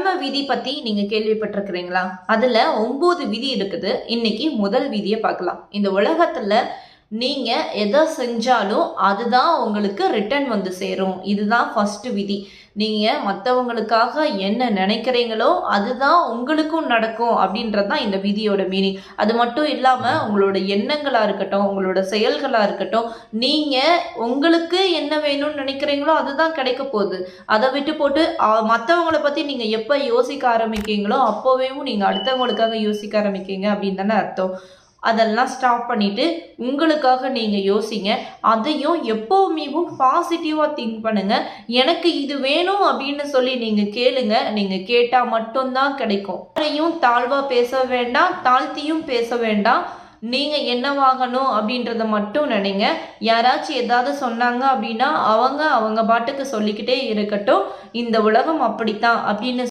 தர்ம விதி பத்தி நீங்க கேள்விப்பட்டிருக்கிறீங்களா? அதுல 9 விதி இருக்குது. இன்னைக்கு முதல் விதிய பார்க்கலாம். இந்த உலகத்துல நீங்க எத செஞ்சாலும் அதுதான் உங்களுக்கு ரிட்டர்ன் வந்து சேரும். இதுதான் ஃபர்ஸ்ட் விதி. நீங்க மத்தவங்களுக்காக என்ன நினைக்கிறீங்களோ அதுதான் உங்களுக்கும் நடக்கும் அப்படின்றது தான் இந்த விதியோட மீனிங். அது மட்டும் இல்லாம உங்களோட எண்ணங்களா இருக்கட்டும், உங்களோட செயல்களா இருக்கட்டும், நீங்க உங்களுக்கு என்ன வேணும்னு நினைக்கிறீங்களோ அதுதான் கிடைக்க போகுது. அதை விட்டு போட்டு மற்றவங்கள பத்தி நீங்க எப்ப யோசிக்க ஆரம்பிக்கீங்களோ அப்போவே நீங்க அடுத்தவங்களுக்காக யோசிக்க ஆரம்பிக்கீங்க அப்படின்னு தானே அர்த்தம். அதெல்லாம் ஸ்டாப் பண்ணிட்டு உங்களுக்காக நீங்க யோசிங்க. அதையும் எப்பவுமேவும் பாசிட்டிவா திங்க் பண்ணுங்க. எனக்கு இது வேணும் அப்படின்னு சொல்லி நீங்க கேளுங்க. நீங்க கேட்டா மட்டும்தான் கிடைக்கும். யாரையும் தாழ்வா பேச வேண்டாம், தாழ்த்தியும் பேச வேண்டாம். நீங்க என்னவாகணும் அப்படின்றத மட்டும் நினைங்க. யாராச்சும் ஏதாவது சொன்னாங்க அப்படின்னா அவங்க பாட்டுக்கு சொல்லிக்கிட்டே இருக்கட்டும். இந்த உலகம் அப்படித்தான் அப்படின்னு